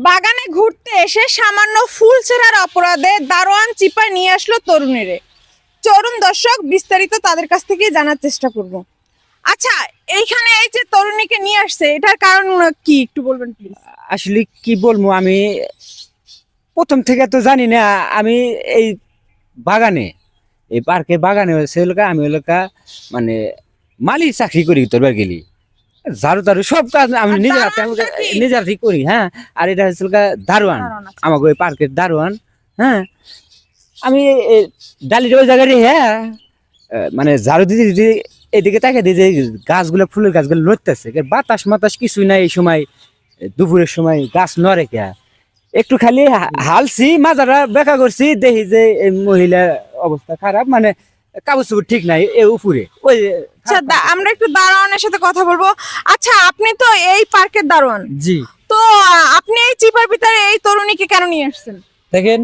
বাগানে ঘুরতে এসে সামান্য ফুল ছেঁড়ার অপরাধে দারোয়ান চিপা নিয়ে আসলো তরুণীরে। চরম দর্শক, বিস্তারিত তাদের কাছ থেকেই জানার চেষ্টা করব। আচ্ছা, এইখানে এই যে তরুণীকে নিয়ে আসছে, এটার কারণ কি একটু বলবেন প্লিজ? আসলে কি বলবো, আমি প্রথম থেকে তো জানি না। আমি এই বাগানে, এই পার্কের বাগানে সেলকা আমি এলাকা মানে মালির চাকরি করি, তোরবার গেলি ঝাড়ু টাড়ু সব কাজ আমি আর নিজের হাতে দারোয়ানটা কি? নিজের হাতেই করি। হ্যাঁ, আর এটা হচ্ছে দারোয়ান, দারোয়ান, আচ্ছা। আমাকে ওই পার্কের দারোয়ান। হ্যাঁ, আমি ডালির ওই জায়গায় হ্যাঁ মানে ঝাড়ু দিতে দিতে এদিকে তাকে দিয়ে যে গাছগুলো, ফুলের গাছগুলো নড়তেছে, বাতাস মাতাস কিছুই নাই এই সময়, দুপুরের সময় গাছ নড়ে কে। একটু খালি হালছি, মাজারা বেকা করছি, দেখি যে এই মহিলার অবস্থা খারাপ, মানে কাগজ চোপড় ঠিক নাই এ উপরে ওই। আচ্ছা, আমরা একটু দারোয়ানের সাথে কথা বলবো। আচ্ছা, আপনি তো এই পার্কের দারোয়ান, জি তো আপনি এই চিপার ভিতরে এই তরুণীকে কেন নিয়ে আসছেন? দেখেন,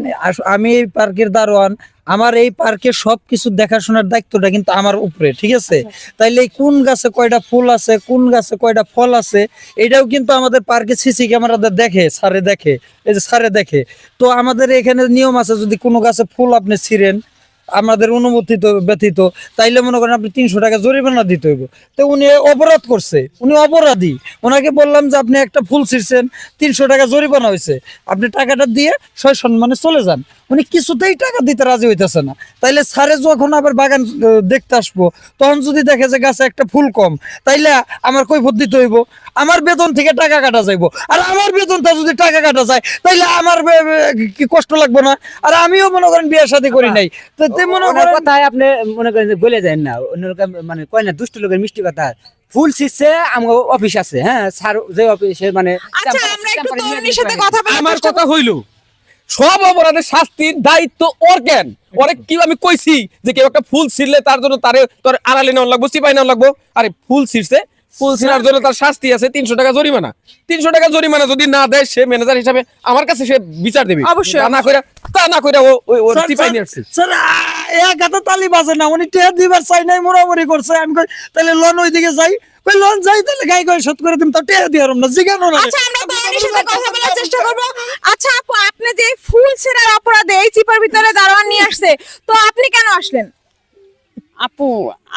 আমি এই পার্কের দারোয়ান। আমার এই পার্কের সবকিছু দেখাশোনার দায়িত্বটা কিন্তু আমার উপরে, ঠিক আছে? তাইলে এই কোন গাছে কয়টা ফুল আছে, কোন গাছে কয়টা ফল আছে, এটাও কিন্তু আমাদের পার্কে সিসি ক্যামেরাতে দেখে, স্যারে দেখে, এই যে স্যারে দেখে। তো আমাদের এখানে নিয়ম আছে, যদি কোনো গাছে ফুল আপনি ছিঁড়েন আমাদের অনুমতি তো ব্যতীত, তাইলে মনে করেন আপনি 300 টাকা জরিমানা দিতে হইব। তো উনি অপরাধ করছে, উনি অপরাধী। ওনাকে বললাম যে আপনি একটা ফুল ছিঁড়ছেন, 300 টাকা জরিমানা হয়েছে, আপনি টাকাটা দিয়ে সয় সম্মানে চলে যান। উনি কিছুতেই টাকা দিতে রাজি হইতেছে না। তাইলে স্যারে যখন আবার বাগান দেখতে আসবো, তখন যদি দেখে যে গাছে একটা ফুল কম, তাইলে আমার কৈফিয়ত দিতে হইব, আমার বেতন থেকে টাকা কাটা যাইব। আর আমার বেতনটা যদি টাকা কাটা যায়, তাইলে আমার কি কষ্ট লাগবে না? আর আমিও মনে করেন বিয়ে শাদী করি নাই, তো মনে ওনার করেন কথায় আপনি মনে করেন যে গলে যায় না, অন্য লোক মানে কয় না দুষ্ট লোকের মিষ্টি কথা। ফুল ছিঁড়ছে, আমার অফিস আছে, হ্যাঁ স্যার যে অফিসে মানে আচ্ছা, আমরা একটু তরুণীর সাথে কথা বলি। আমার কথা হইল, সব অপরাধের শাস্তির দায়িত্ব ওর। কেন ওরে কি আমি কইছি যে কেউ একটা ফুল ছিঁড়লে তার জন্য তারে তোর আড়ালে নেওয়া লাগবো, চিপাই নেওয়া লাগবো? আরে ফুল ছিঁড়ছে, ফুল ছিঁড়ার জন্য তার শাস্তি আছে 300 টাকা জরিমানা। 300 টাকা জরিমানা যদি না দেয়, সে ম্যানেজার হিসাবে আমার কাছে সে বিচার দেবে। অবশ্যই, তা না কইরা ও চিপাই নিয়ে আসছে। স্যার এক হাতে তালি বাজে না, উনি টেয়া দিবার চাই নাই, মোড়ামুড়ি করছে। আমি কই তাহলে লোন ওইদিকে যাই, ওই লোন যাই, তাহলে গাই গাই শোধ করে দিম, তো টেয়া দিয়ে না জিগানো না। আচ্ছা, আমরা তরুণীর সাথে কথা বলার চেষ্টা করব। আচ্ছা আপু, আপনি যে এই ফুল ছেঁড়ার অপরাধে এই চিপার ভিতরে দারোয়ান নিয়ে আসছে, তো আপনি কেন আসলেন? আপু,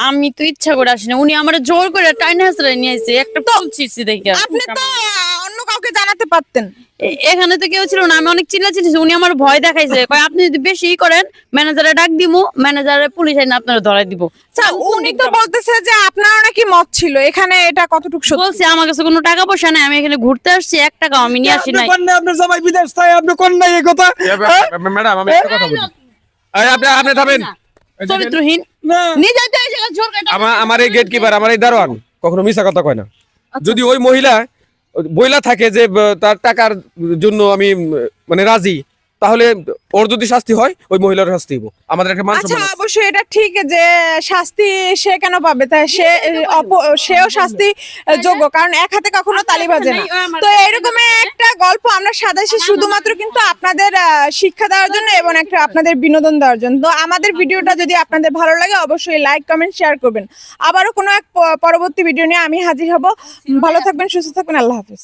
আমি তো ইচ্ছা করে আসিনি, উনি আমার জোর করে টাইনে হাসরে নিয়ে আসছে, একটা ফুল ছিঁড়ছি দেখে। আপনি তো অন্য কাউকে জানাতে পারতেন। এখানে তো কেউ ছিল না, আমি অনেক চিল্লাচিল্লি, উনি আমার ভয় দেখাইছে, কয় আপনি যদি বেশি করেন ম্যানেজারে ডাক দিমু, ম্যানেজারে পুলিশ আইনা আপনারা ধরাই দিব। আচ্ছা, উনি তো বলতেছে যে আপনার নাকি মত ছিল এখানে, এটা কতটুকু সত্যি? বলছি আমার কাছে কোনো টাকা পয়সা নাই, আমি এখানে ঘুরতে আসছি, 1 টাকাও আমি নিয়ে আসি নাই। আপনার জামাই বিদেশ থাকে, আপনি কোন নাই এই কথা? ম্যাডাম, আমি একটা কথা বলি। আপনি থামেন। চরিত্রহীন না নিজে তো এই জায়গায় জোর করে আমার এই গেট কিপার, আমার এই দারোয়ান কখনো মিছা কথা কয় না। যদি ওই মহিলা বইলা থাকে যে তার টাকার জন্য আমি মানে রাজি, তাহলে ওর যদি শাস্তি হয়, ওই মহিলার শাস্তি হইব। আমাদের একটা মান আচ্ছা, সম্মান আছে। অবশ্যই এটা ঠিক যে শাস্তি সে কেন পাবে, তাই সেও শাস্তি যোগ্য, কারণ এক হাতে কখনো তালি বাজে না। তো এরকম একটা গল্প আমরা সাজাইছি শুধুমাত্র কিন্তু আপনাদের শিক্ষা দেওয়ার জন্য এবং একটা আপনাদের বিনোদন দেওয়ার জন্য। তো আমাদের ভিডিওটা যদি আপনাদের ভালো লাগে, অবশ্যই লাইক, কমেন্ট, শেয়ার করবেন। আবারও কোনো এক পরবর্তী ভিডিও নিয়ে আমি হাজির হব। ভালো থাকবেন, সুস্থ থাকবেন, আল্লাহ হাফেজ।